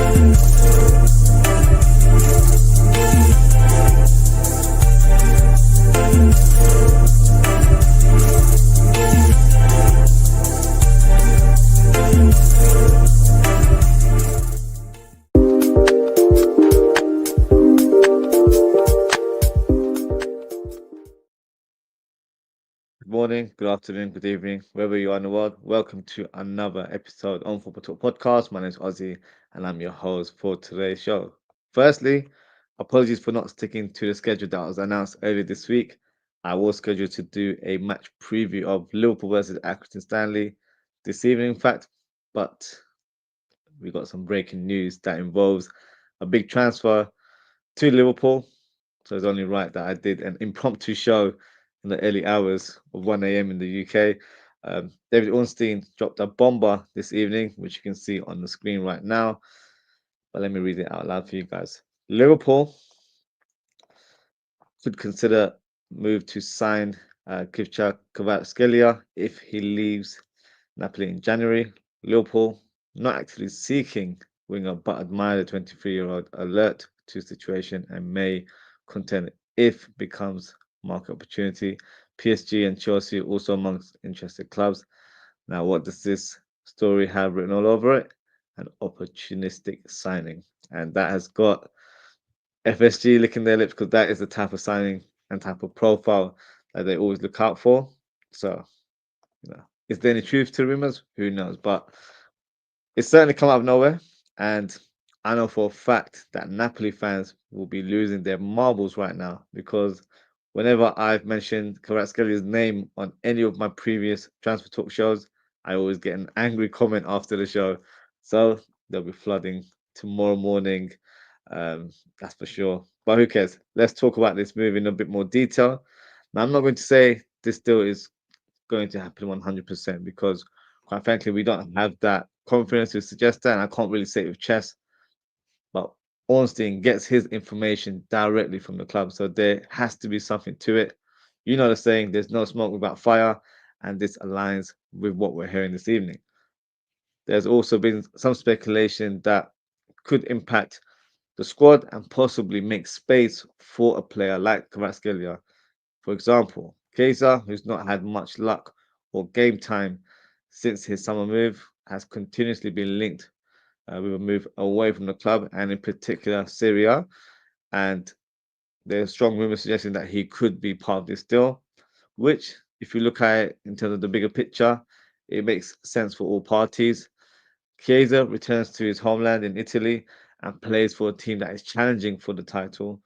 Good morning, good afternoon, good evening, wherever you are in the world. Welcome to another episode on Football Talk Podcast. My name is Ozzie and I'm your host for today's show. Firstly, apologies for not sticking to the schedule that was announced earlier this week. I was scheduled to do a match preview of Liverpool versus Accrington Stanley this evening, in fact, but we got some breaking news that involves a big transfer to Liverpool. So it's only right that I did an impromptu show in the early hours of 1 a.m. in the UK. David Ornstein dropped a bomber this evening, which you can see on the screen right now. But let me read it out loud for you guys. Liverpool could consider move to sign Khvicha Kvaratskhelia if he leaves Napoli in January. Liverpool not actually seeking winger, but admire the 23-year-old alert to situation and may contend if becomes market opportunity. PSG and Chelsea also amongst interested clubs. Now, what does this story have written all over it? An opportunistic signing. And that has got FSG licking their lips because that is the type of signing and type of profile that they always look out for. So, is there any truth to rumors? Who knows? But it's certainly come out of nowhere. And I know for a fact that Napoli fans will be losing their marbles right now because whenever I've mentioned Kvaratskelia's name on any of my previous transfer talk shows, I always get an angry comment after the show. So they'll be flooding tomorrow morning. That's for sure. But who cares? Let's talk about this move in a bit more detail. Now, I'm not going to say this deal is going to happen 100% because, quite frankly, we don't have that confidence to suggest that. And I can't really say it with chess, but Ornstein gets his information directly from the club. So there has to be something to it. You know the saying, there's no smoke without fire. And this aligns with what we're hearing this evening. There's also been some speculation that could impact the squad and possibly make space for a player like Kvaratskhelia. For example, Kaiser, who's not had much luck or game time since his summer move, has continuously been linked with a move away from the club and in particular Syria. And there's strong rumors suggesting that he could be part of this deal, which, if you look at it in terms of the bigger picture, it makes sense for all parties. Chiesa returns to his homeland in Italy and plays for a team that is challenging for the title.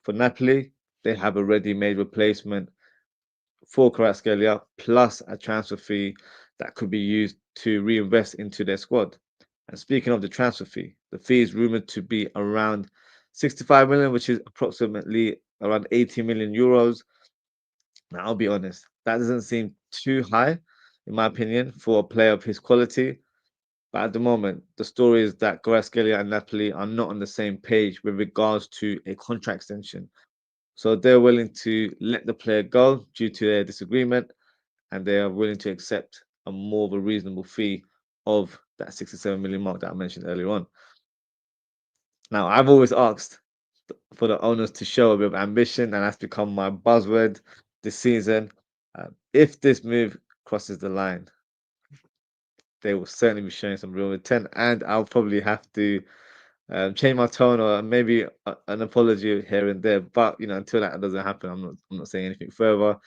For Napoli, they have a ready-made replacement for Kvaratskhelia plus a transfer fee that could be used to reinvest into their squad. And speaking of the transfer fee, the fee is rumored to be around 65 million, which is approximately around 80 million euros. Now, I'll be honest, that doesn't seem too high, in my opinion, for a player of his quality. But at the moment, the story is that Kvaratskhelia and Napoli are not on the same page with regards to a contract extension. So they're willing to let the player go due to their disagreement, and they are willing to accept a more of a reasonable fee of that 67 million mark that I mentioned earlier on. Now, I've always asked for the owners to show a bit of ambition, and that's become my buzzword this season. If this move crosses the line, they will certainly be showing some real intent, and I'll probably have to change my tone or maybe an apology here and there. But until that doesn't happen, I'm not saying anything further.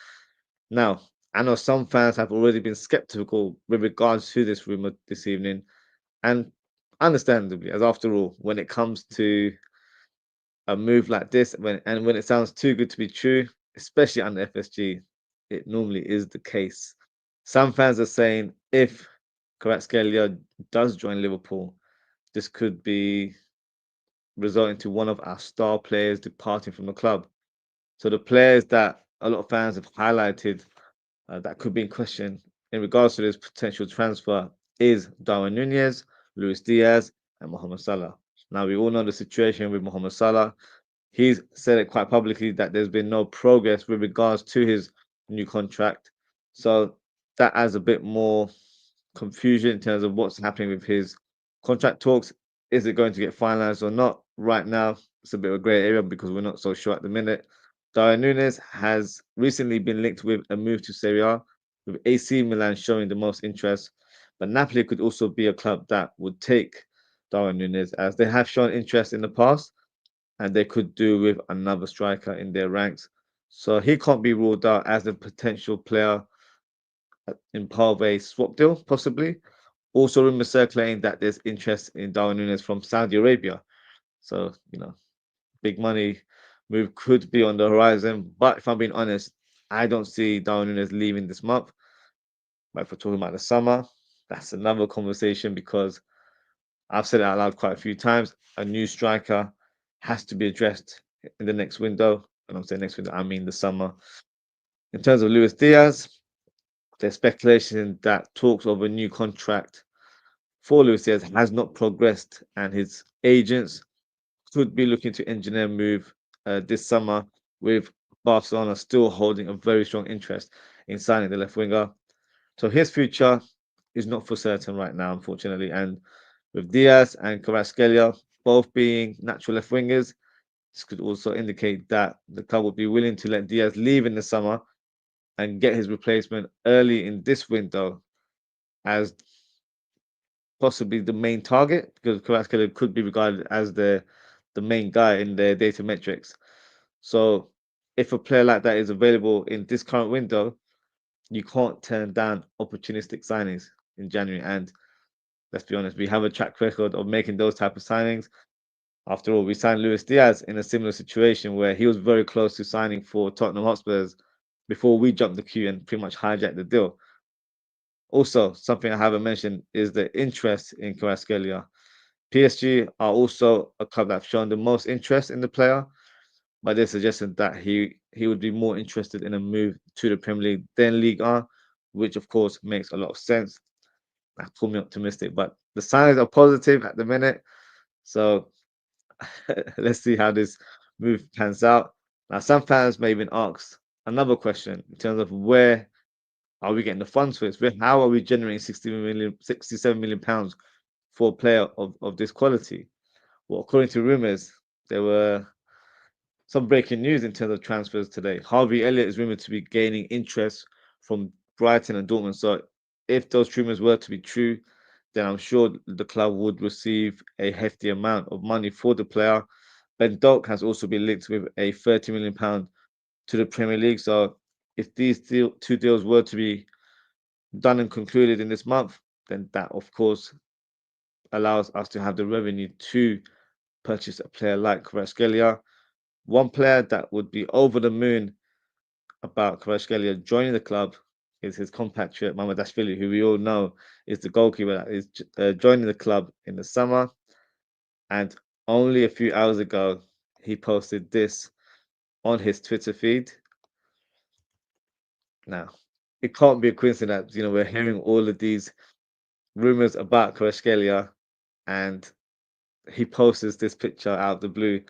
Now, I know some fans have already been skeptical with regards to this rumor this evening, and understandably, as after all, when it comes to a move like this, when it sounds too good to be true, especially under FSG, it normally is the case. Some fans are saying if Kvaratskhelia does join Liverpool, this could be resulting to one of our star players departing from the club. So the players that a lot of fans have highlighted that could be in question in regards to this potential transfer is Darwin Nunez, Luis Diaz, and Mohamed Salah. Now we all know the situation with Mohamed Salah. He's said it quite publicly that there's been no progress with regards to his new contract. So that adds a bit more confusion in terms of what's happening with his contract talks. Is it going to get finalized or not? Right now, it's a bit of a grey area because we're not so sure at the minute. Darwin Núñez has recently been linked with a move to Serie A, with AC Milan showing the most interest. But Napoli could also be a club that would take Darwin Núñez, as they have shown interest in the past, and they could do with another striker in their ranks. So he can't be ruled out as a potential player in part of a swap deal, possibly. Also, rumors circulating that there's interest in Darwin Núñez from Saudi Arabia. So, big money move could be on the horizon. But if I'm being honest, I don't see Darwin Núñez leaving this month. But if we're talking about the summer, that's another conversation because I've said it out loud quite a few times. A new striker has to be addressed in the next window. And I'm saying next window, I mean the summer. In terms of Luis Diaz, there's speculation that talks of a new contract for Luis Diaz has not progressed, and his agents could be looking to engineer a move this summer, with Barcelona still holding a very strong interest in signing the left winger. So his future is not for certain right now, unfortunately. And with Diaz and Kvaratskhelia both being natural left wingers, this could also indicate that the club would be willing to let Diaz leave in the summer and get his replacement early in this window as possibly the main target, because Kvaratskhelia could be regarded as the main guy in their data metrics. So if a player like that is available in this current window, you can't turn down opportunistic signings in January. And let's be honest, we have a track record of making those type of signings. After all, we signed Luis Diaz in a similar situation where he was very close to signing for Tottenham Hotspurs before we jumped the queue and pretty much hijacked the deal. Also, something I haven't mentioned is the interest in Kvaratskhelia. PSG are also a club that have shown the most interest in the player, but they suggested that he would be more interested in a move to the Premier League than League One, which of course makes a lot of sense. That called me optimistic, but the signs are positive at the minute. So let's see how this move pans out. Now, some fans may even ask another question in terms of where are we getting the funds for this? How are we generating 67 million pounds for a player of this quality? Well, according to rumors, there were some breaking news in terms of transfers today. Harvey Elliott is rumored to be gaining interest from Brighton and Dortmund. So, if those rumors were to be true, then I'm sure the club would receive a hefty amount of money for the player. Ben Doak has also been linked with a £30 million to the Premier League. So, if these two deals were to be done and concluded in this month, then that, of course, allows us to have the revenue to purchase a player like Kvaratskhelia. One player that would be over the moon about Kvaratskhelia joining the club is his compatriot Mamadashvili, who we all know is the goalkeeper that is joining the club in the summer. And only a few hours ago, he posted this on his Twitter feed. Now, it can't be a coincidence, we're hearing all of these rumors about Kvaratskhelia, and he posts this picture out of the blue.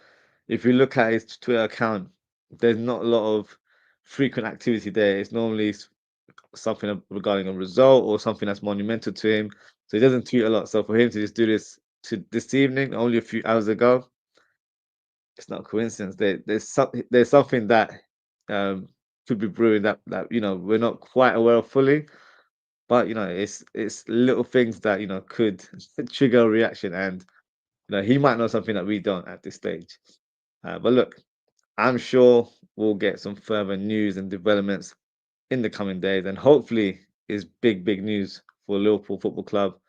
If you look at his Twitter account, there's not a lot of frequent activity there. It's normally something regarding a result or something that's monumental to him. So he doesn't tweet a lot. So for him to just do this to this evening, only a few hours ago, it's not a coincidence. There's something that um, could be brewing that we're not quite aware of fully. But it's little things that could trigger a reaction, and he might know something that we don't at this stage. But look, I'm sure we'll get some further news and developments in the coming days, and hopefully is big news for Liverpool Football Club.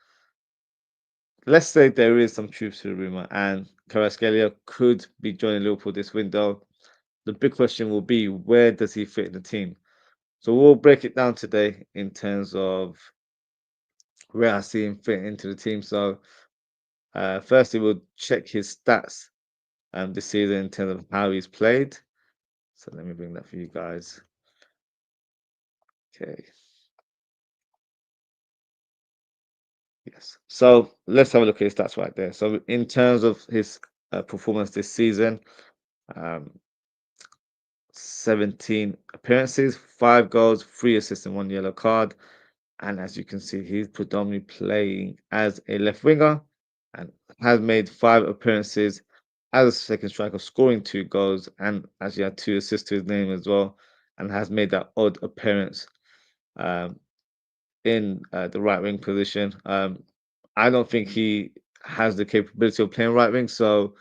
Let's say there is some truth to the rumor, and Kvaratskhelia could be joining Liverpool this window. The big question will be, where does he fit in the team? So we'll break it down today in terms of where I see him fit into the team. So firstly, we'll check his stats this season in terms of how he's played. So let me bring that for you guys. Okay. Yes. So let's have a look at his stats right there. So in terms of his performance this season, um, 17 appearances, 5 goals, 3 assists, and 1 yellow card. And as you can see, he's predominantly playing as a left winger. and has made 5 appearances as a second striker, scoring 2 goals and actually had 2 assists to his name as well, and has made that odd appearance um, in the right wing position. I don't think he has the capability of playing right wing, so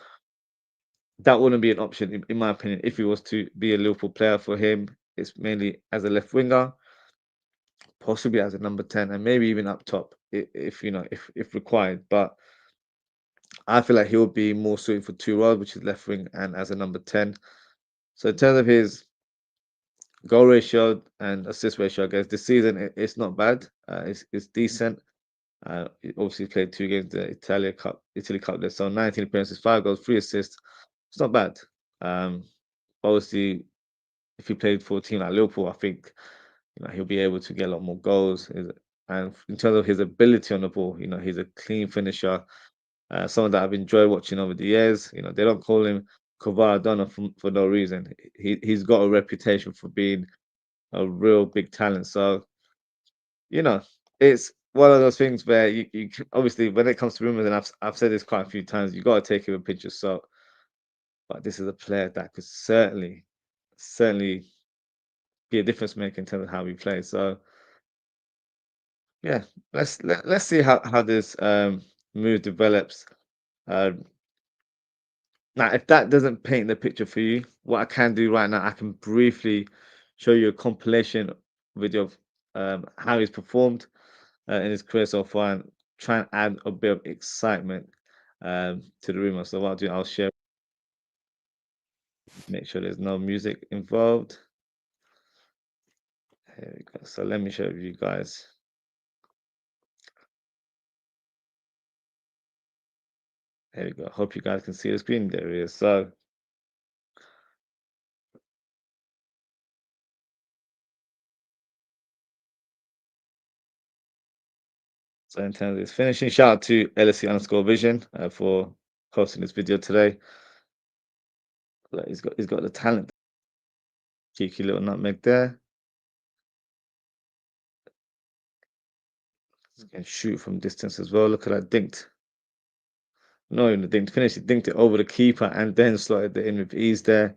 that wouldn't be an option in my opinion. If he was to be a Liverpool player, for him, it's mainly as a left winger, possibly as a number 10, and maybe even up top if you know if required. But I feel like he'll be more suited for 2 roles, which is left wing and as a number 10. So in terms of his goal ratio and assist ratio, I guess this season it's not bad. It's decent. He obviously played 2 games the Italy Cup there, so 19 appearances, 5 goals, 3 assists. It's not bad. Um, obviously, if he played for a team like Liverpool, I think he'll be able to get a lot more goals. And in terms of his ability on the ball, he's a clean finisher. Someone that I've enjoyed watching over the years. They don't call him Kvaradona for no reason. He's got a reputation for being a real big talent. So you know, it's one of those things where obviously when it comes to rumors, and I've said this quite a few times, you got to take it with a pinch of salt. But this is a player that could certainly be a difference maker in terms of how we play. So yeah, let's see how this move develops. Um, Now, if that doesn't paint the picture for you, what I can do right now, I can briefly show you a compilation video of how he's performed in his career so far and try and add a bit of excitement to the rumor. So what I'll do, I'll share, make sure there's no music involved. Here we go. So let me show you guys. There we go. Hope you guys can see the screen. There it is. So in terms of his finishing, shout out to LSC_Vision for posting this video today. Look, he's got the talent. Cheeky little nutmeg there. He can shoot from distance as well. Look at that dinked. No, even the dinked finish. He dinked it over the keeper and then slotted it in with ease there.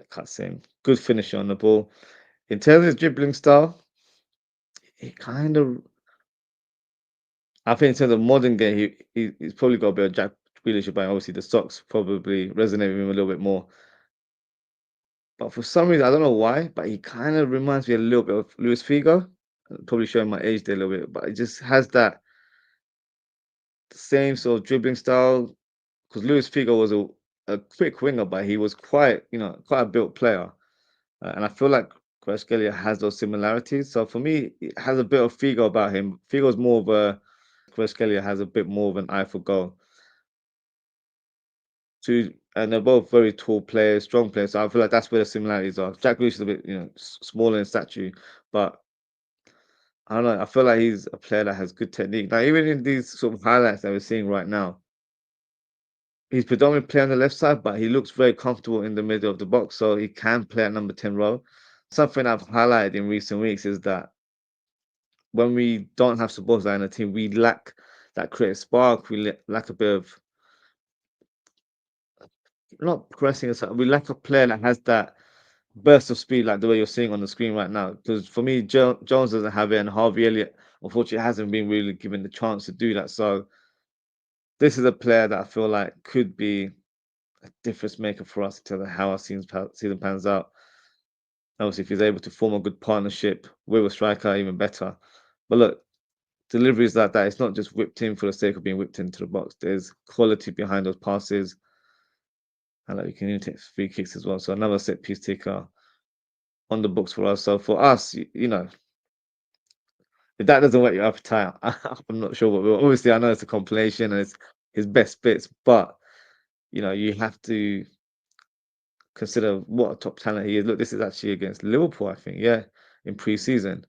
Cuts in. Good finisher on the ball. In terms of his dribbling style, he kind of. I think in terms of modern game, he's probably got a bit of Jack Grealish about him. Obviously, the socks probably resonate with him a little bit more. But for some reason, I don't know why, but he kind of reminds me a little bit of Luis Figo. Probably showing my age there a little bit, but it just has that same sort of dribbling style. Because Luis Figo was a quick winger, but he was quite a built player. And I feel like Kvaratskhelia has those similarities. So for me, it has a bit of Figo about him. Figo's more of a Kvaratskhelia has a bit more of an eye for goal. And they're both very tall players, strong players. So I feel like that's where the similarities are. Jack Grealish is a bit, smaller in stature, but I don't know. I feel like he's a player that has good technique. Now, even in these sort of highlights that we're seeing right now, he's predominantly playing on the left side, but he looks very comfortable in the middle of the box, so he can play at number 10 role. Something I've highlighted in recent weeks is that when we don't have supporters in the team, we lack that creative spark. We lack a bit of not progressing us. We lack a player that has that burst of speed, like the way you're seeing on the screen right now. Because for me, Jones doesn't have it, and Harvey Elliott, unfortunately, hasn't been really given the chance to do that. So this is a player that I feel like could be a difference maker for us in terms of how our season pans out. Obviously, if he's able to form a good partnership with a striker, even better. But look, deliveries like that, it's not just whipped in for the sake of being whipped into the box. There's quality behind those passes. And like you can even take free kicks as well. So another set piece taker on the books for us. So for us, if that doesn't whet your appetite, I'm not sure what will. Obviously, I know it's a compilation and it's his best bits, but you have to consider what a top talent he is. Look, this is actually against Liverpool, I think. Yeah, in pre-season,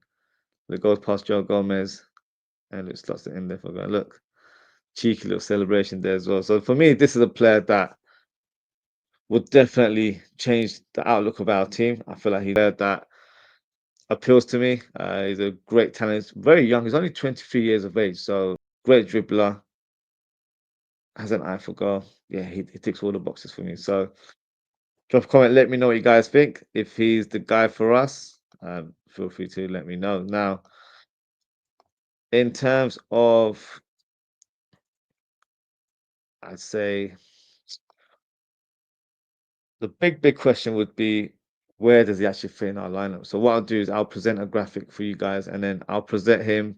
the goes past Joe Gomez and it slots it in there for going. Look, cheeky little celebration there as well. So for me, this is a player that would definitely change the outlook of our team. I feel like he's there that appeals to me. He's a great talent. He's very young. He's only 23 years of age, so great dribbler. Has an eye for goal. Yeah, he ticks all the boxes for me. So drop a comment. Let me know what you guys think. If he's the guy for us, feel free to let me know. Now, in terms of, I'd say the big question would be, where does he actually fit in our lineup? So what I'll do is I'll present a graphic for you guys, and then I'll present him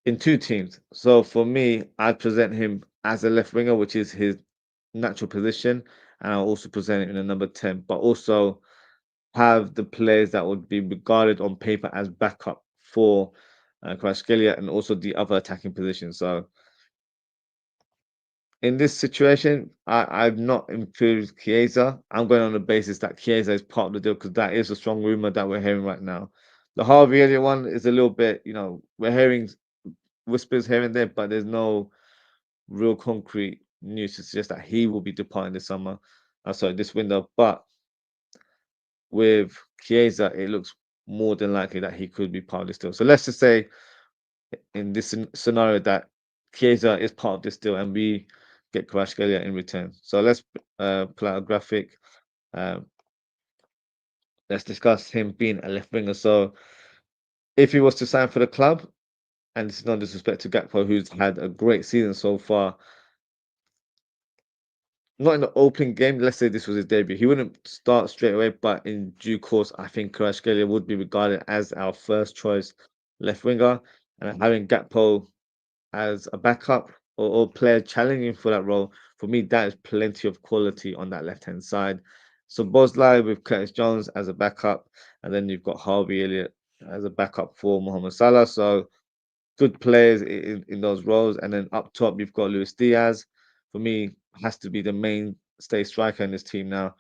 in two teams. So for me, I'd present him as a left winger, which is his natural position, and I'll also present him in a number 10, but also have the players that would be regarded on paper as backup for Kvaratskhelia and also the other attacking positions. So in this situation, I've not included Chiesa. I'm going on the basis that Chiesa is part of the deal because that is a strong rumor that we're hearing right now. The Harvey Elliott one is a little bit, we're hearing whispers here and there, but there's no real concrete news to suggest that he will be departing this summer. Sorry, this window. But with Chiesa, it looks more than likely that he could be part of this deal. So let's just say in this scenario that Chiesa is part of this deal and we get Kvaratskhelia in return. So let's pull out a graphic. Um, let's discuss him being a left winger. So if he was to sign for the club, and it's no disrespect to Gakpo, who's had a great season so far, not in the opening game, let's say this was his debut, he wouldn't start straight away, but in due course, I think Kvaratskhelia would be regarded as our first choice left winger. And having Gakpo as a backup or player challenging for that role, for me, that is plenty of quality on that left hand side. So Bosley with Curtis Jones as a backup, and then you've got Harvey Elliott as a backup for Mohamed Salah. So good players in those roles. And then up top, you've got Luis Diaz. For me, has to be the mainstay striker in this team now.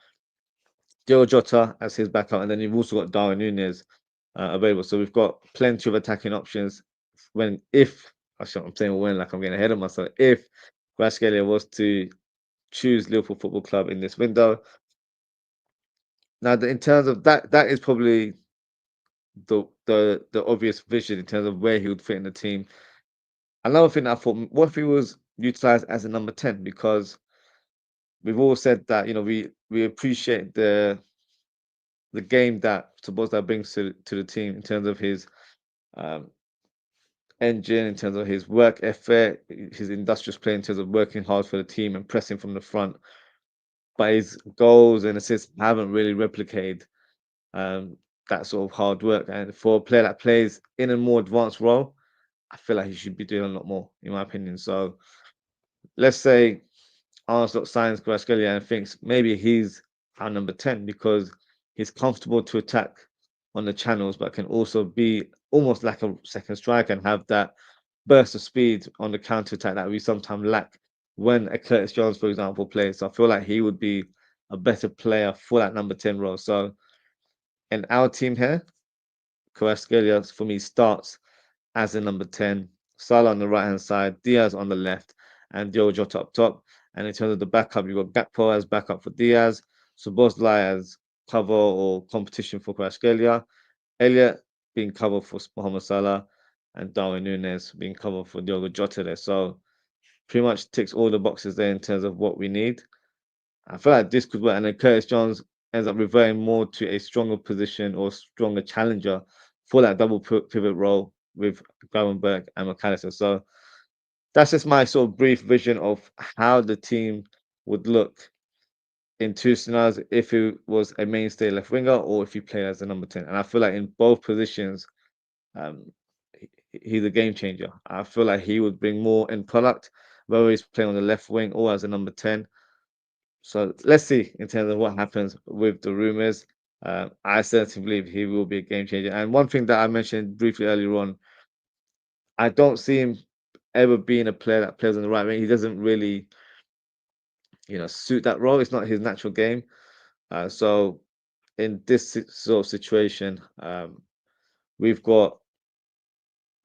Diogo Jota as his backup, and then you've also got Darwin Núñez available. So we've got plenty of attacking options. If actually, I'm saying when, like I'm getting ahead of myself. If Kvaratskhelia was to choose Liverpool Football Club in this window, now in terms of that, that is probably the obvious vision in terms of where he would fit in the team. Another thing I thought, what if he was utilized as a number 10? Because we've all said that we appreciate the game that Sabozda brings to the team in terms of his um, engine, in terms of his work ethic, his industrious play, in terms of working hard for the team and pressing from the front. But his goals and assists haven't really replicated um, that sort of hard work. And for a player that plays in a more advanced role, I feel like he should be doing a lot more, in my opinion. So let's say Arsenal signs Kvaratskhelia and thinks maybe he's our number 10 because he's comfortable to attack on the channels, but can also be almost like a second striker and have that burst of speed on the counter attack that we sometimes lack when a Curtis Jones, for example, plays. So I feel like he would be a better player for that number 10 role. So in our team here, Kvaratskhelia for me starts as a number 10, Salah on the right hand side, Diaz on the left, and Diogo Jota up top. And in terms of the backup, you've got Gakpo as backup for Diaz, Szoboszlai as cover or competition for Kvaratskhelia, Elliott being cover for Mohamed Salah, and Darwin Núñez being cover for Diogo Jota there. So pretty much ticks all the boxes there in terms of what we need. I feel like this could work, and then Curtis Jones ends up reverting more to a stronger position or stronger challenger for that double pivot role with Gravenberg and McAllister. So that's just my sort of brief vision of how the team would look in two scenarios if he was a mainstay left winger or if he played as a number 10. And I feel like in both positions, um, he's a game changer. I feel like he would bring more in product, whether he's playing on the left wing or as a number 10. So let's see in terms of what happens with the rumors. I certainly believe he will be a game changer. And one thing that I mentioned briefly earlier on, I don't see him ever being a player that plays on the right wing. He doesn't really, suit that role. It's not his natural game. So in this sort of situation, we've got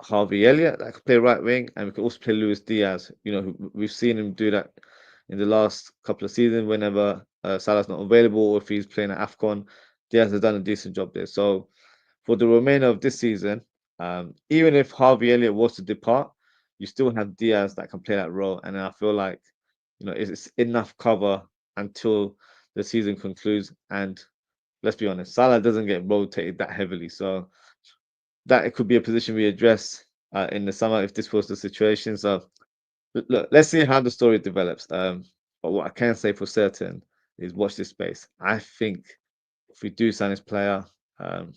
Harvey Elliott that can play right wing, and we can also play Luis Diaz. We've seen him do that in the last couple of seasons whenever Salah's not available or if he's playing at AFCON. Diaz has done a decent job there. So for the remainder of this season, even if Harvey Elliott was to depart, you still have Diaz that can play that role, and I feel like it's enough cover until the season concludes. And let's be honest, Salah doesn't get rotated that heavily, so that it could be a position we address in the summer if this was the situation. So look, let's see how the story develops. But what I can say for certain is watch this space. I think if we do sign this player, um,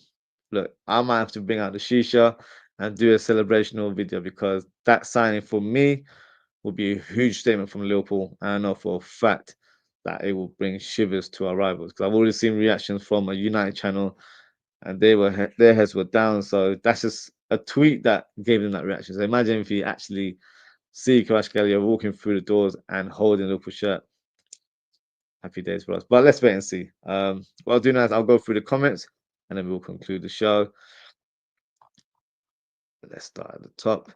look, I might have to bring out the shisha and do a celebrational video because that signing for me would be a huge statement from Liverpool. And I know for a fact that it will bring shivers to our rivals because I've already seen reactions from a United channel and their heads were down. So that's just a tweet that gave them that reaction. So imagine if you actually see Kvaratskhelia walking through the doors and holding a Liverpool shirt. Happy days for us. But let's wait and see. What I'll do now is I'll go through the comments and then we'll conclude the show. Let's start at the top.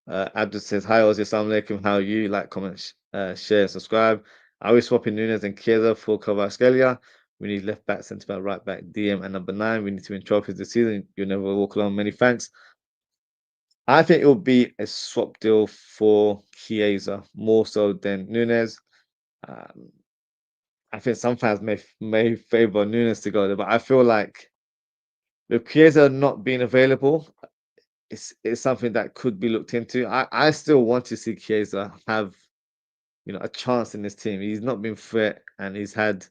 Abdul says, Hi, Ozzie, assalamu alaikum. How are you? Like, comment, share, subscribe. Are we swapping Nunes and Chiesa for Kvaratskhelia? We need left back, centre back, right back, DM, and number 9. We need to win trophies this season. You'll never walk alone. Many thanks. I think it will be a swap deal for Chiesa more so than Nunes. Um, I think some fans may favor Nunes to go there, but I feel like with Chiesa not being available, it's something that could be looked into. I still want to see Chiesa have a chance in this team. He's not been fit and he's had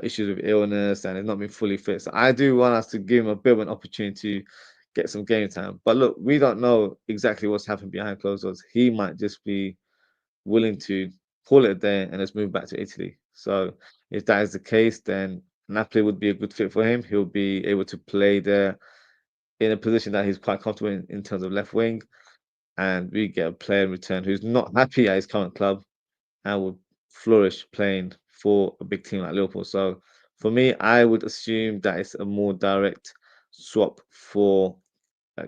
issues with illness and he's not been fully fit. So I do want us to give him a bit of an opportunity to get some game time. But look, we don't know exactly what's happened behind closed doors. He might just be willing to call it a day and let's move back to Italy. So if that is the case, then Napoli would be a good fit for him. He'll be able to play there in a position that he's quite comfortable in terms of left wing. And we get a player in return who's not happy at his current club and would flourish playing for a big team like Liverpool. So for me, I would assume that it's a more direct swap for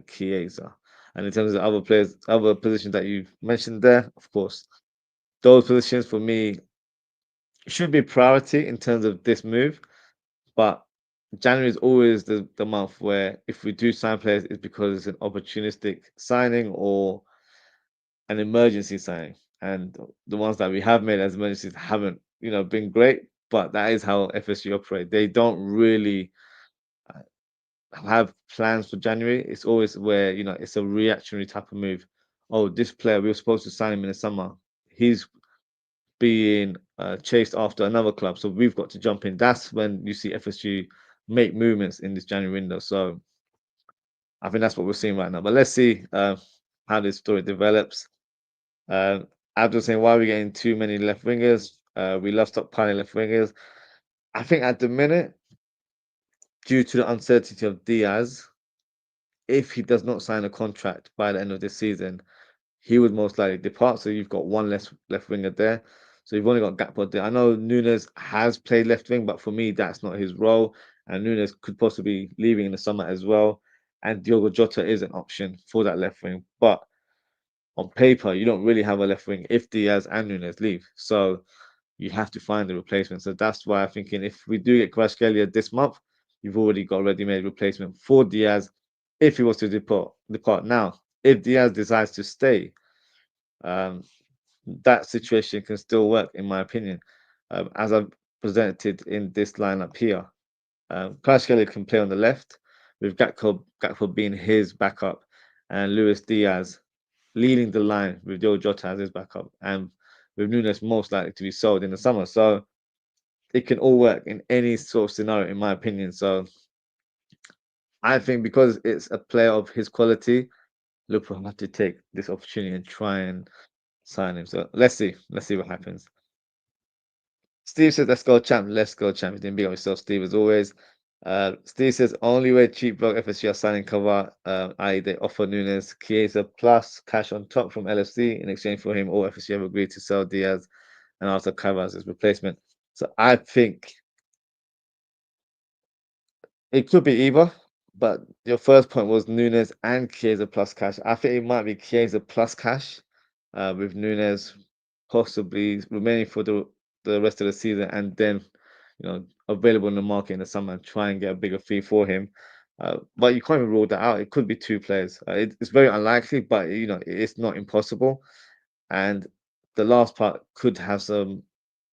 Chiesa. And in terms of other players, other positions that you've mentioned there, of course, those positions for me should be priority in terms of this move. But January is always the month where if we do sign players, it's because it's an opportunistic signing or an emergency signing. And the ones that we have made as emergencies haven't, been great. But that is how FSG operate. They don't really have plans for January. It's always where, it's a reactionary type of move. Oh, this player, we were supposed to sign him in the summer. He's being chased after another club. So we've got to jump in. That's when you see FSG make movements in this January window. So I think that's what we're seeing right now. But let's see how this story develops. Abdul saying, why are we getting too many left wingers? We love stockpiling left wingers. I think at the minute, due to the uncertainty of Diaz, if he does not sign a contract by the end of this season, he would most likely depart. So you've got one less left winger there. So you've only got Gakpo there. I know Nunes has played left wing, but for me, that's not his role. And Nunes could possibly be leaving in the summer as well. And Diogo Jota is an option for that left wing. But on paper, you don't really have a left wing if Diaz and Nunes leave. So you have to find a replacement. So that's why I'm thinking if we do get Kvaratskhelia this month, you've already got a ready-made replacement for Diaz if he was to depart. Now, if Diaz decides to stay, um, that situation can still work, in my opinion. As I've presented in this lineup here, Kvaratskhelia can play on the left with Gakpo being his backup and Luis Diaz leading the line with Diogo Jota as his backup and with Nunes most likely to be sold in the summer. So it can all work in any sort of scenario, in my opinion. So I think because it's a player of his quality, Liverpool have to take this opportunity and try and sign him. So let's see. Let's see what happens. Steve says, let's go, champ. Let's go, champ. You didn't big up yourself, Steve, as always. Steve says, only way cheap block FSG are signing cover, i.e., they offer Nunes Chiesa plus cash on top from LFC in exchange for him, or FSG have agreed to sell Diaz and also cover as his replacement. So I think it could be either, but your first point was Nunes and Chiesa plus cash. I think it might be Chiesa plus cash, with Nunes possibly remaining for the rest of the season and then, available in the market in the summer and try and get a bigger fee for him. But you can't even rule that out. It could be two players. It's very unlikely, but it's not impossible. And the last part could have some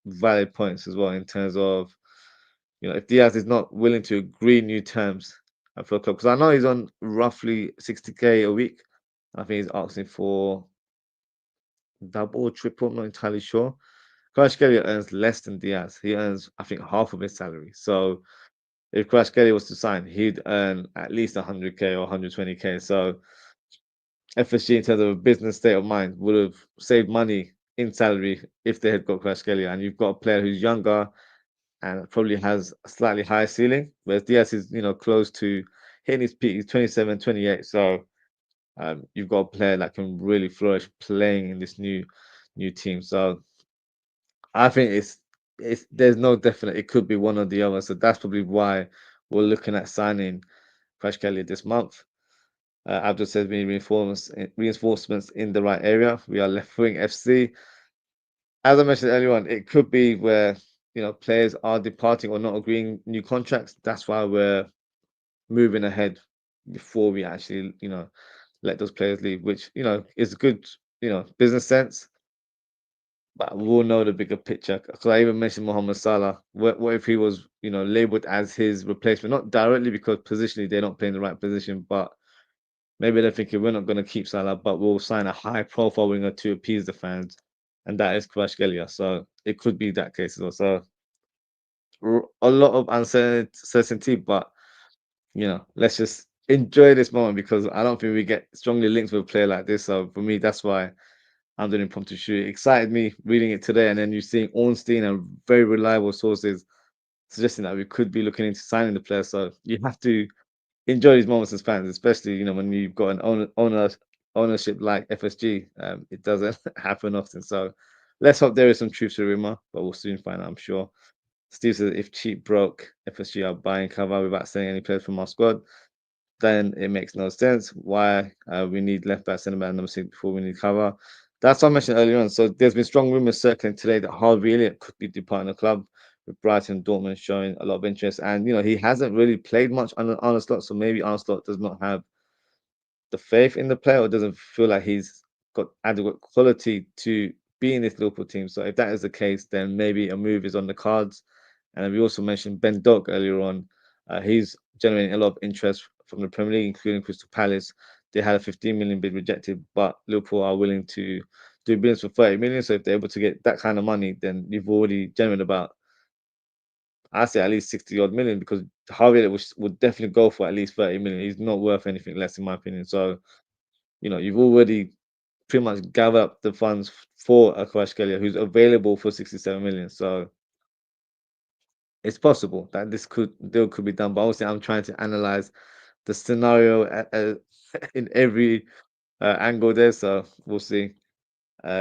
valid points as well in terms of if Diaz is not willing to agree new terms for a club, because I know he's on roughly 60K a week. I think he's asking for double or triple. I'm not entirely sure. Kvaratskhelia earns less than Diaz. He earns, I think, half of his salary. So if Kvaratskhelia was to sign, he'd earn at least 100K or 120K. So FSG, in terms of a business state of mind, would have saved money in salary if they had got Kvaratskhelia. And you've got a player who's younger and probably has a slightly higher ceiling, whereas Diaz is, close to hitting his peak. He's 27, 28. So you've got a player that can really flourish playing in this new team. So I think it's there's no definite. It could be one or the other. So that's probably why we're looking at signing Kvaratskhelia this month. Abdul says we need reinforcements in the right area. We are left wing FC. As I mentioned earlier on, it could be where players are departing or not agreeing new contracts. That's why we're moving ahead before we actually let those players leave, which is good business sense. But we'll know the bigger picture. Because I even mentioned Mohamed Salah. What if he was labeled as his replacement? Not directly because positionally they're not playing the right position, but maybe they're thinking we're not going to keep Salah, but we'll sign a high-profile winger to appease the fans, and that is Kvaratskhelia. So it could be that case as well. So a lot of uncertainty, but let's just enjoy this moment because I don't think we get strongly linked with a player like this. So for me, that's why I'm doing impromptu shoot. It excited me reading it today, and then you seeing Ornstein and very reliable sources suggesting that we could be looking into signing the player. So you have to enjoy these moments as fans, especially when you've got an ownership like FSG. It doesn't happen often. So let's hope there is some truth to the rumor, but we'll soon find out, I'm sure. Steve says if cheap broke, FSG are buying cover without selling any players from our squad, then it makes no sense. Why we need left back, centre back, number 6 before we need cover. That's what I mentioned earlier on. So there's been strong rumours circling today that Harvey Elliott could be departing the club, with Brighton and Dortmund showing a lot of interest. And he hasn't really played much under Arne Slot, so maybe Arne Slot does not have the faith in the player or doesn't feel like he's got adequate quality to be in this Liverpool team. So if that is the case, then maybe a move is on the cards. And we also mentioned Ben Doak earlier on. He's generating a lot of interest from the Premier League, including Crystal Palace. They had a 15 million bid rejected, but Liverpool are willing to do business for 30 million. So if they're able to get that kind of money, then you've already generated about, I say, at least 60 odd million, because Harvey would definitely go for at least 30 million. He's not worth anything less, in my opinion. So you've already pretty much gathered up the funds for a Kvaratskhelia who's available for 67 million. So it's possible that this deal could be done. But obviously, I'm trying to analyze the scenario in every angle there. So we'll see.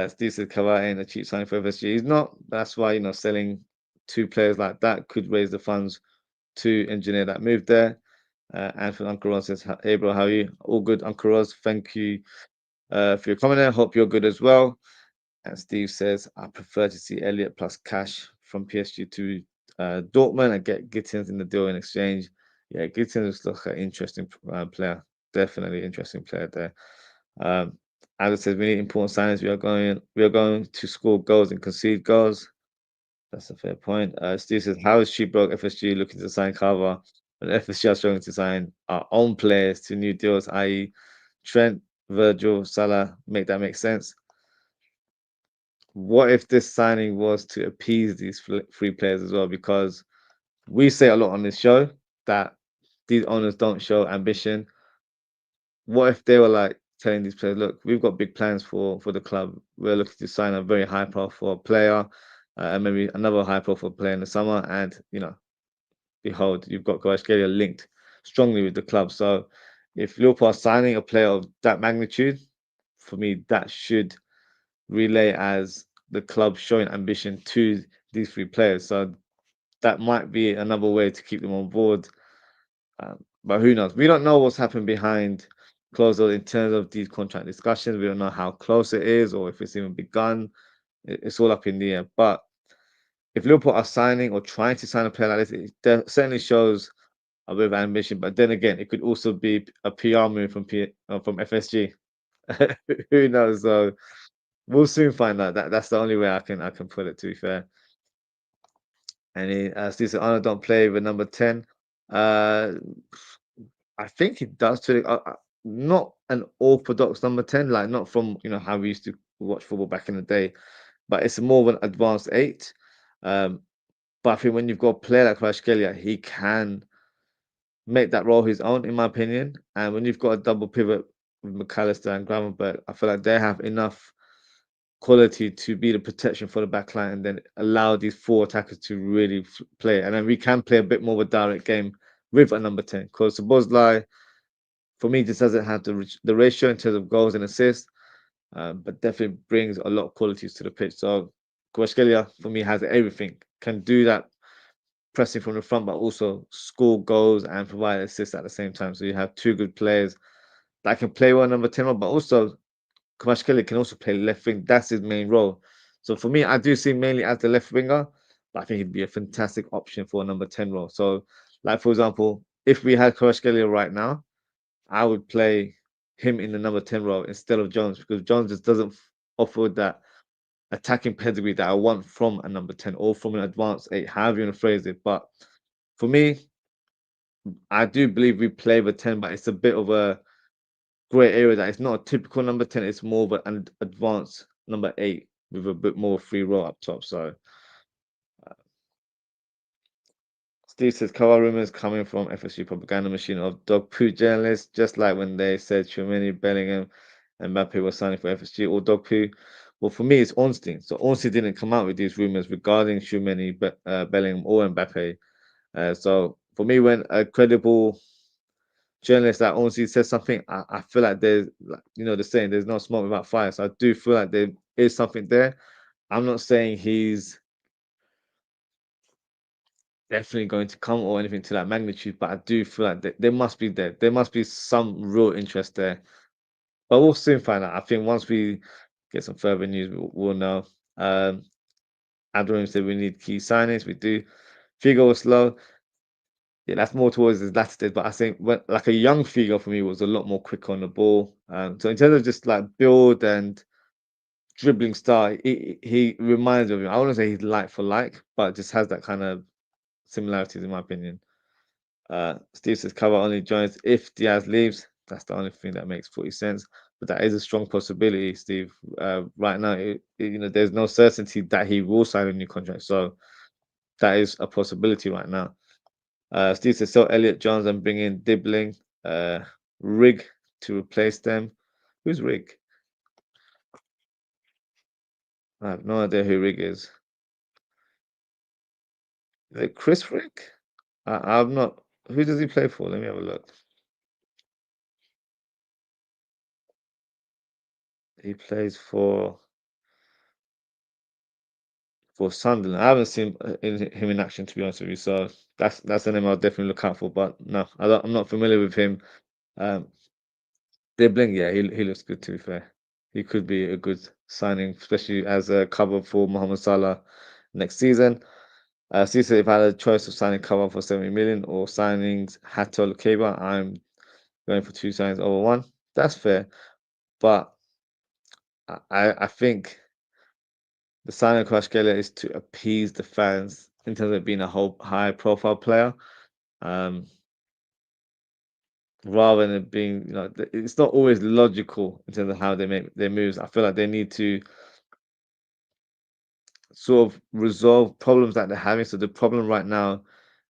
Steve said Kvaratskhelia ain't a cheap signing for FSG. He's not. That's why selling two players like that could raise the funds to engineer that move there. And for Uncle Ross says, "Hey bro, how are you? All good, Uncle Ross. Thank you for your comment there. Hope you're good as well." And Steve says, "I prefer to see Elliot plus cash from PSG to Dortmund and get Gittins in the deal in exchange." Yeah, Gittins looks like an interesting player. Definitely interesting player there. Um, as I said, we need important signings. We are going to score goals and concede goals. That's a fair point. Steve says, "How is Sheepdog FSG looking to sign cover when FSG are struggling to sign our own players to new deals, i.e., Trent, Virgil, Salah? Make that make sense? What if this signing was to appease these three players as well? Because we say a lot on this show that these owners don't show ambition. What if they were like telling these players, look, we've got big plans for the club. We're looking to sign a very high profile player, and maybe another high profile player in the summer, and behold, you've got Kvaratskhelia linked strongly with the club. So if Liverpool are signing a player of that magnitude, for me, that should relay as the club showing ambition to these three players. So that might be another way to keep them on board. But who knows? We don't know what's happened behind closed doors in terms of these contract discussions. We don't know how close it is or if it's even begun. It's all up in the air. But if Liverpool are signing or trying to sign a player like this, it certainly shows a bit of ambition. But then again, it could also be a PR move from FSG. Who knows? So we'll soon find out. That's the only way I can put it. To be fair, and Steve said, "Arnold don't play with number 10." Uh, I think he does to not an orthodox number 10, like not from how we used to watch football back in the day, but it's more of an advanced eight. Um, but I think when you've got a player like Kvaratskhelia, he can make that role his own, in my opinion. And when you've got a double pivot with McAllister and Gravenberg, I feel like they have enough quality to be the protection for the back line and then allow these four attackers to really play. And then we can play a bit more of a direct game with a number 10 because Szoboszlai, for me, just doesn't have the ratio in terms of goals and assists, but definitely brings a lot of qualities to the pitch. So Kvaratskhelia, for me, has everything. Can do that pressing from the front, but also score goals and provide assists at the same time. So you have two good players that can play well number 10, but also Kvaratskhelia can also play left wing. That's his main role. So for me, I do see him mainly as the left winger, but I think he'd be a fantastic option for a number 10 role. So, like for example, if we had Kvaratskhelia right now, I would play him in the number 10 role instead of Jones because Jones just doesn't offer that attacking pedigree that I want from a number 10 or from an advanced 8, however you want to phrase it. But for me, I do believe we play with 10, but it's a bit of a grey area that it's not a typical number 10, it's more of an advanced number 8 with a bit more free roll up top. So Steve says cover rumors coming from FSG propaganda machine of dog poo journalists, just like when they said Tchouameni, Bellingham, and Mbappe were signing for FSG or dog poo. Well, for me, it's Ornstein. So Ornstein didn't come out with these rumors regarding Tchouameni, Bellingham, or Mbappe. So for me, when a credible journalist like Ozzie says something, I feel like there's, like, the saying, there's no smoke without fire. So I do feel like there is something there. I'm not saying he's definitely going to come or anything to that magnitude, but I do feel like there must be there. There must be some real interest there. But we'll soon find out. I think once we get some further news, we'll know. Abdurrahim said we need key signings. We do. Figo was slow. Yeah, that's more towards his latter stage. But I think like a young Figo for me was a lot more quick on the ball. So in terms of just like build and dribbling style, he reminds me of him. I wouldn't say he's like for like, but just has that kind of similarities in my opinion. Steve says cover only joins if Diaz leaves. That's the only thing that makes 40 cents. But that is a strong possibility, Steve. Right now, there's no certainty that he will sign a new contract. So that is a possibility right now. Steve says sell Elliot Jones and bring in Dibbling, Rig to replace them. Who's Rig? I have no idea who Rig is. Is it Chris Rig? I'm not. Who does he play for? Let me have a look. He plays for Sunderland. I haven't seen him in action, to be honest with you. So that's the name I'll definitely look out for. But no, I'm not familiar with him. Um, Dribbling, yeah, he looks good. To be fair, he could be a good signing, especially as a cover for Mohamed Salah next season. Cisse, if I had a choice of signing cover for 70 million or signings Hato Keba, I'm going for two signings over one. That's fair, but I think the signing of Kvaratskhelia is to appease the fans in terms of being a whole high profile player. Um, rather than it being, it's not always logical in terms of how they make their moves. I feel like they need to sort of resolve problems that they're having. So the problem right now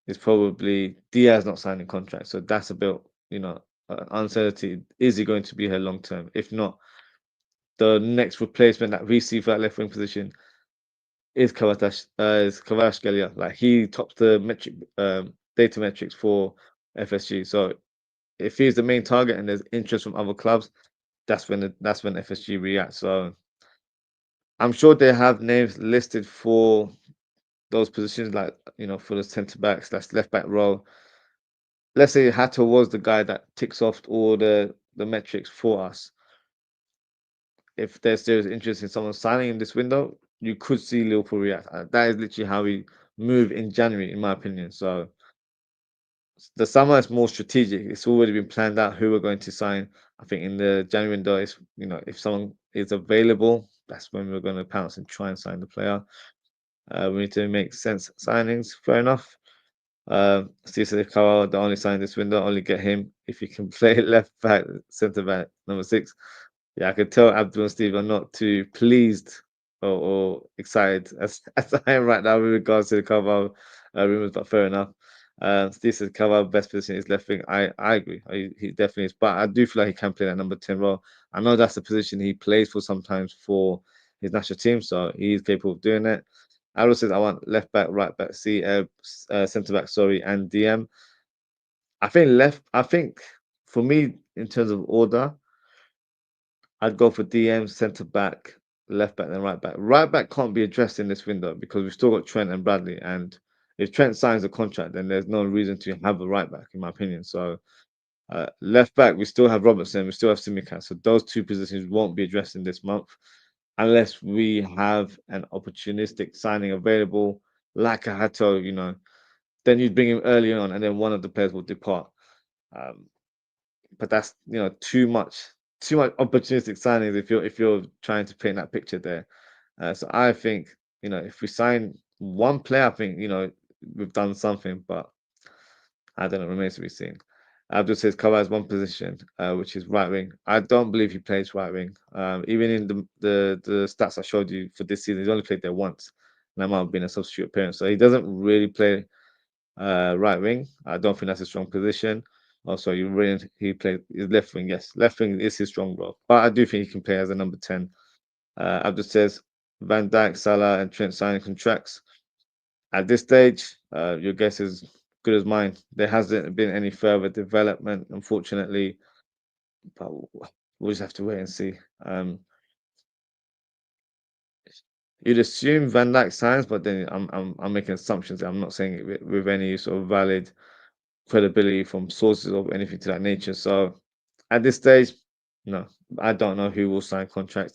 is probably Diaz not signing contract. So that's a bit, uncertainty. Is he going to be here long term? If not, the next replacement that we see for that left wing position is Kvaratskhelia. Like he tops the metric data metrics for FSG. So if he's the main target and there's interest from other clubs, that's when FSG reacts. So I'm sure they have names listed for those positions, like for the centre back slash left back role. Let's say Hato was the guy that ticks off all the metrics for us. If there's serious interest in someone signing in this window, you could see Liverpool react. That is literally how we move in January, in my opinion. So The summer is more strategic. It's already been planned out who we're going to sign. I think in the January window, it's if someone is available, that's when we're going to pounce and try and sign the player. We need to make sense signings. Fair enough. Cesar Carral, the only sign this window, only get him if he can play left back, centre back, number six. Yeah, I could tell Abdul and Steve are not too pleased or excited as I am right now with regards to the Carval rumors, but fair enough. Steve says Carval best position is left wing. I agree. He definitely is, but I do feel like he can play that number 10 role. I know that's the position he plays for sometimes for his national team, so he's capable of doing it. Arrow says I want left back, right back, centre back, sorry, and DM. I think for me in terms of order, I'd go for DM, centre back, left back, then right back. Right back can't be addressed in this window because we've still got Trent and Bradley. And if Trent signs a contract, then there's no reason to have a right back, in my opinion. So left back, we still have Robertson, we still have Simicat. So those two positions won't be addressed in this month unless we have an opportunistic signing available, like a Hato, then you'd bring him early on, and then one of the players will depart. Um, but that's too much opportunistic signings if you're trying to paint that picture there. So I think if we sign one player, I think we've done something, but I don't know. Remains to be seen. Abdul says Kaba has one position, which is right wing. I don't believe he plays right wing. Even in the stats I showed you for this season, he's only played there once, and that might have been a substitute appearance. So he doesn't really play right wing. I don't think that's a strong position. Also, he played his left wing. Yes, left wing is his strong role, but I do think he can play as a number 10. Abdul says Van Dijk, Salah, and Trent signing contracts. At this stage, your guess is good as mine. There hasn't been any further development, unfortunately, but we'll just have to wait and see. You'd assume Van Dijk signs, but then I'm making assumptions. I'm not saying it with any sort of valid credibility from sources or anything to that nature. So at this stage, no, I don't know who will sign contracts.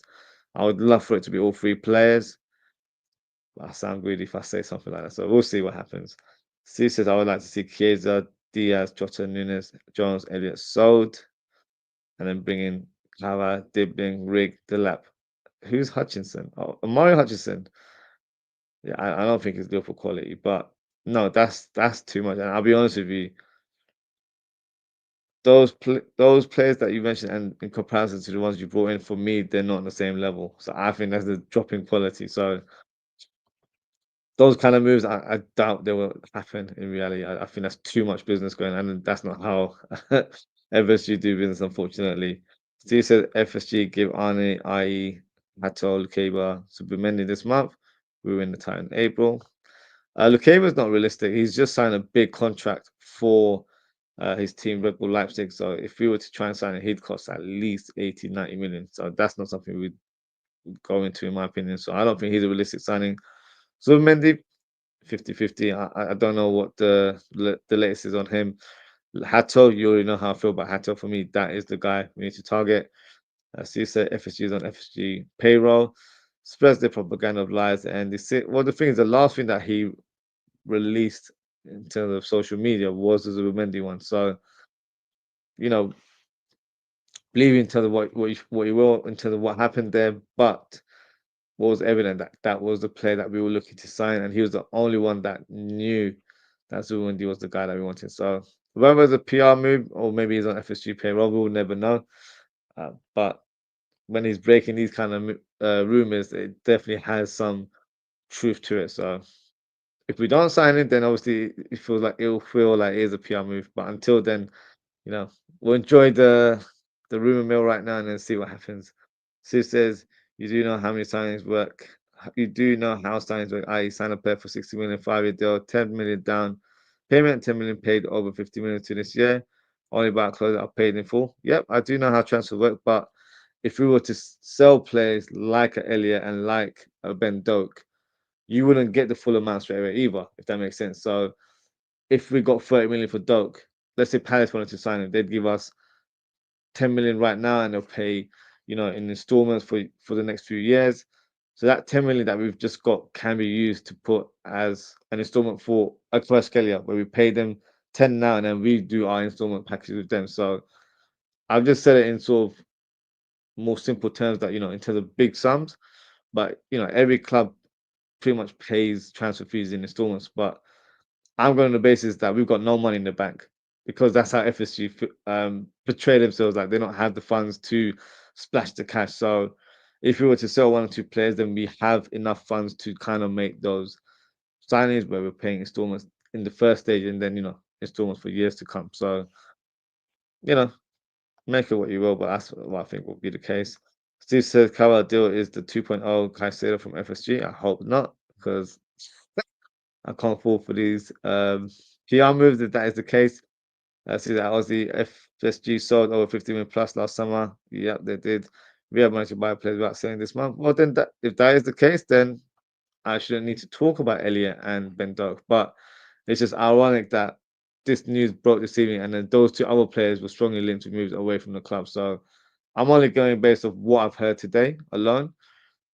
I would love for it to be all three players. I sound greedy if I say something like that. So we'll see what happens. Steve says I would like to see Chiesa, Diaz, Jota, Nunes, Jones, Elliott sold, and then bring in Clara, Dibling, Rig, Delap. Who's Hutchinson? Oh, Mario Hutchinson. Yeah, I don't think he's good for quality, but no, that's too much. And I'll be honest with you, those players that you mentioned, and in comparison to the ones you brought in, for me, they're not on the same level. So I think that's a drop in quality. So those kind of moves, I doubt they will happen in reality. I think that's too much business going on, and that's not how FSG do business, unfortunately. Steve said FSG give Arne, i.e. Hato, Lukeba, Sublimendi this month. We win the title in April. Lukeba is not realistic. He's just signed a big contract for his team, Red Bull Leipzig. So if we were to try and sign him, he'd cost at least 80, 90 million. So that's not something we'd go into, in my opinion. So I don't think he's a realistic signing. Sublimendi, 50-50. I don't know what the latest is on him. Hato, you already know how I feel about Hato. For me, that is the guy we need to target. So you said FSG is on FSG payroll. Spreads the propaganda of lies, and well, the thing is, the last thing that he released in terms of social media was the Zubimendi one. So you know, believe in terms of what you will in terms of what happened there, but what was evident that that was the player that we were looking to sign, and he was the only one that knew that Zubimendi was the guy that we wanted. So whether it's a PR move or maybe he's on FSG payroll, we'll never know. But when he's breaking these kind of rumors, it definitely has some truth to it. So if we don't sign him, then obviously it'll feel like it is a PR move. But until then, we'll enjoy the rumor mill right now and then see what happens. Sue says you do know how many signings work. You do know how signings work. I sign a player for 60 million, 5-year deal, 10 million down payment, 10 million paid over 50 million to this year. Only about close are paid in full. Yep, I do know how transfer work, but if we were to sell players like a Elliot and like a Ben Doak, you wouldn't get the full amount straight away either, if that makes sense. So if we got 30 million for Doak, let's say Palace wanted to sign him, they'd give us 10 million right now and they'll pay, in installments for the next few years. So that 10 million that we've just got can be used to put as an installment for a Kvaratskhelia, where we pay them 10 now, and then we do our installment package with them. So I've just said it in sort of more simple terms that, in terms of big sums, but every club pretty much pays transfer fees in installments. But I'm going on the basis that we've got no money in the bank because that's how FSG portray themselves, like they don't have the funds to splash the cash. So if we were to sell one or two players, then we have enough funds to kind of make those signings where we're paying installments in the first stage and then installments for years to come. So you know, make it what you will, but that's what I think will be the case. Steve says Carvalho deal is the 2.0 Caicedo from FSG. I hope not, because I can't fall for these PR moves if that is the case. I see that Ozzie FSG sold over 50 million plus last summer. Yep, they did. We have managed to buy players without selling this month. Well, then if that is the case, then I shouldn't need to talk about Elliot and Ben Doak. But it's just ironic that this news broke this evening, and then those two other players were strongly linked to moves away from the club. So I'm only going based off what I've heard today alone.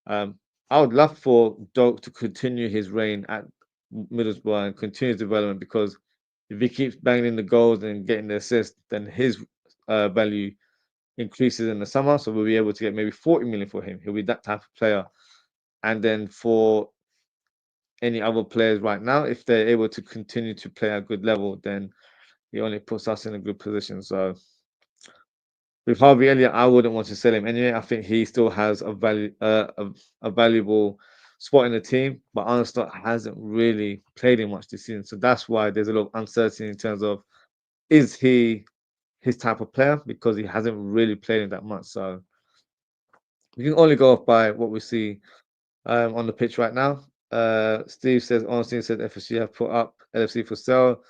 Um, I would love for Doak to continue his reign at Middlesbrough and continue his development because if he keeps banging in the goals and getting the assists, then his value increases in the summer. So we'll be able to get maybe 40 million for him. He'll be that type of player. And then for any other players right now, if they're able to continue to play at a good level, then he only puts us in a good position. So with Harvey Elliott, I wouldn't want to sell him anyway. I think he still has a valuable spot in the team, but Armstrong hasn't really played him much this season. So that's why there's a lot of uncertainty in terms of is he his type of player because he hasn't really played him that much. So we can only go off by what we see on the pitch right now. Steve says, honestly, said FSG have put up LFC for sale,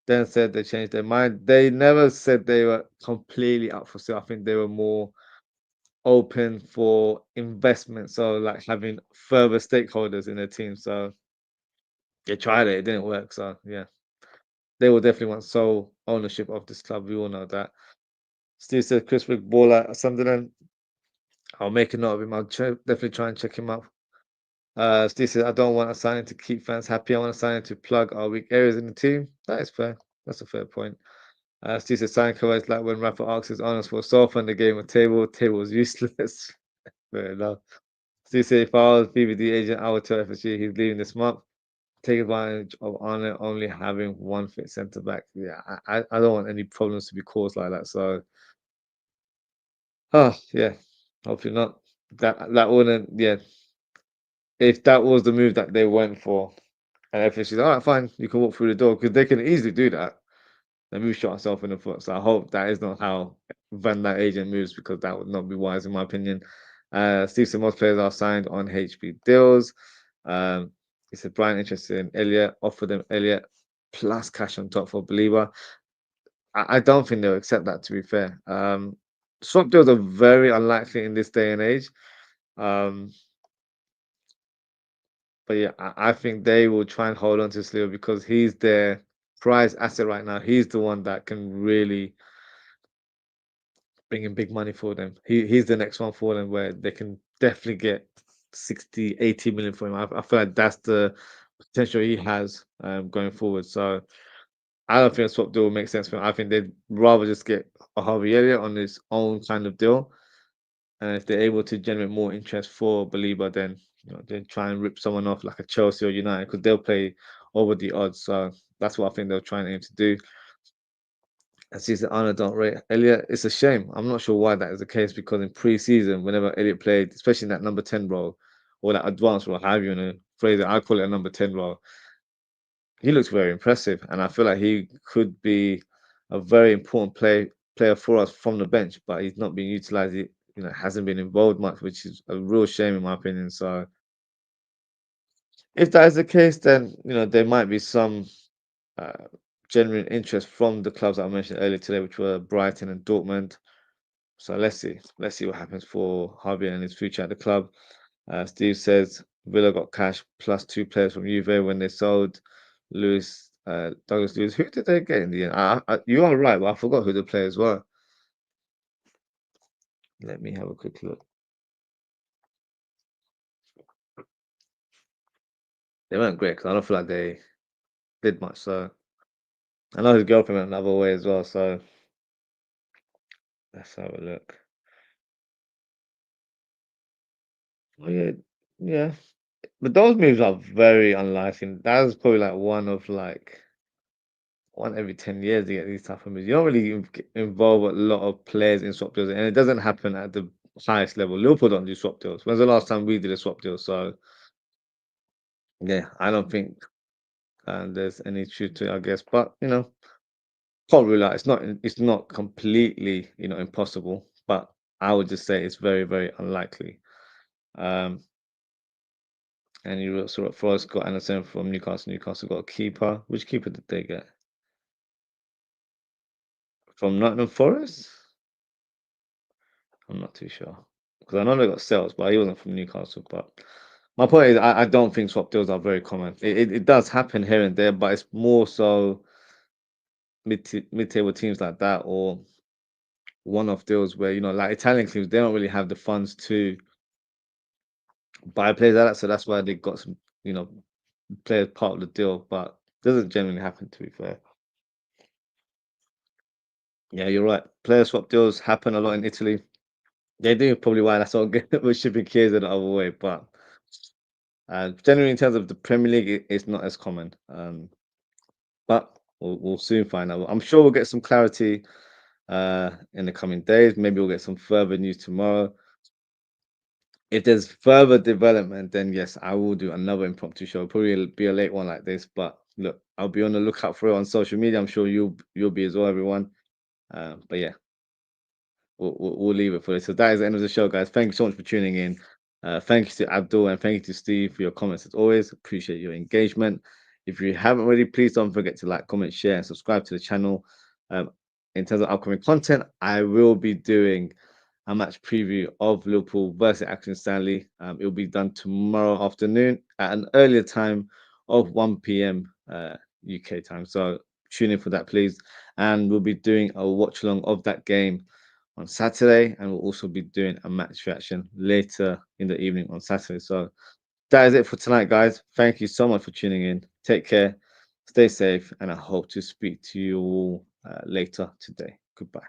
then said they changed their mind. They never said they were completely up for sale. I think they were more open for investment. So, like having further stakeholders in their team. So, they tried it, it didn't work. So, yeah, they will definitely want sole ownership of this club. We all know that. Steve said, Chris Wick, baller at Sunderland. I'll make a note of him. Definitely try and check him out. Steve says, I don't want a signing to keep fans happy. I want a signing to plug our weak areas in the team. That is fair. That's a fair point. Steve says, signing cover is like when Rafa asks his honors for a sofa in the game of table was useless. Fair enough. Steve says, if I was BVD agent, I would tell FSG he's leaving this month. Take advantage of Arnold only having one fit centre back. Yeah, I don't want any problems to be caused like that. So, yeah, hopefully not. That wouldn't, yeah. If that was the move that they went for, and FSG's all right, fine, you can walk through the door because they can easily do that. Then we shot ourselves in the foot. So I hope that is not how Van Dijk agent moves because that would not be wise in my opinion. Steve said most players are signed on HB deals. Um, he said Brian interested in Elliot, offer them Elliot plus cash on top for Believer. I don't think they'll accept that to be fair. Swap deals are very unlikely in this day and age. Um, but yeah, I think they will try and hold on to Sliwa because he's their prize asset right now. He's the one that can really bring in big money for them. He's the next one for them where they can definitely get 60, 80 million for him. I feel like that's the potential he has going forward. So I don't think a swap deal will make sense for him. I think they'd rather just get a Harvey Elliott on his own kind of deal. And if they're able to generate more interest for Belieber, then they try and rip someone off like a Chelsea or United because they'll play over the odds. So that's what I think they'll try and aim to do. And sees that Arnold don't rate Elliot. It's a shame. I'm not sure why that is the case because in pre-season, whenever Elliot played, especially in that number 10 role or that advanced role, however you want to phrase it, I call it a number 10 role. He looks very impressive, and I feel like he could be a very important player for us from the bench, but he's not being utilized. He, hasn't been involved much, which is a real shame in my opinion. So if that is the case, then there might be some uh, genuine interest from the clubs that I mentioned earlier today, which were Brighton and Dortmund. So let's see. Let's see what happens for Harvey and his future at the club. Steve says Villa got cash plus two players from Juve when they sold Douglas Lewis. Who did they get in the end? You are right, but I forgot who the players were. Let me have a quick look. They weren't great because I don't feel like they did much. So I know his girlfriend went another way as well, so let's have a look. Oh yeah, yeah. But those moves are very unlikely. That is probably like one every 10 years to get these type of moves. You don't really involve a lot of players in swap deals, and it doesn't happen at the highest level. Liverpool don't do swap deals. When's the last time we did a swap deal? So yeah, I don't think there's any truth to it, I guess. But can't rule out. It's not completely impossible, but I would just say it's very very unlikely. Um, and you also got Forest got Anderson from Newcastle. Newcastle got a keeper. Which keeper did they get from Nottingham Forest? I'm not too sure because I know they got Sales, but he wasn't from Newcastle. But my point is, I don't think swap deals are very common. It does happen here and there, but it's more so mid-table teams like that or one-off deals where like Italian teams they don't really have the funds to buy players like that, so that's why they got some players part of the deal, but doesn't generally happen to be fair. Yeah, you're right. Player swap deals happen a lot in Italy. They do probably why that's all good. We're shipping kids in the other way, but generally in terms of the Premier League, it's not as common. But we'll soon find out. I'm sure we'll get some clarity in the coming days. Maybe we'll get some further news tomorrow. If there's further development, then yes, I will do another impromptu show. Probably it'll be a late one like this, but look, I'll be on the lookout for it on social media. I'm sure you'll be as well, everyone. But yeah, we'll leave it for this. So that is the end of the show, guys. Thank you so much for tuning in. Thank you to Abdul and thank you to Steve for your comments as always. Appreciate your engagement. If you haven't already, please don't forget to like, comment, share, and subscribe to the channel. Um, in terms of upcoming content, I will be doing a match preview of Liverpool versus Action Stanley. It will be done tomorrow afternoon at an earlier time of 1 p.m. UK time. So tune in for that, please. And we'll be doing a watch along of that game on Saturday, and we'll also be doing a match reaction later in the evening on Saturday. So that is it for tonight, guys. Thank you so much for tuning in. Take care, stay safe, and I hope to speak to you all later today. Goodbye.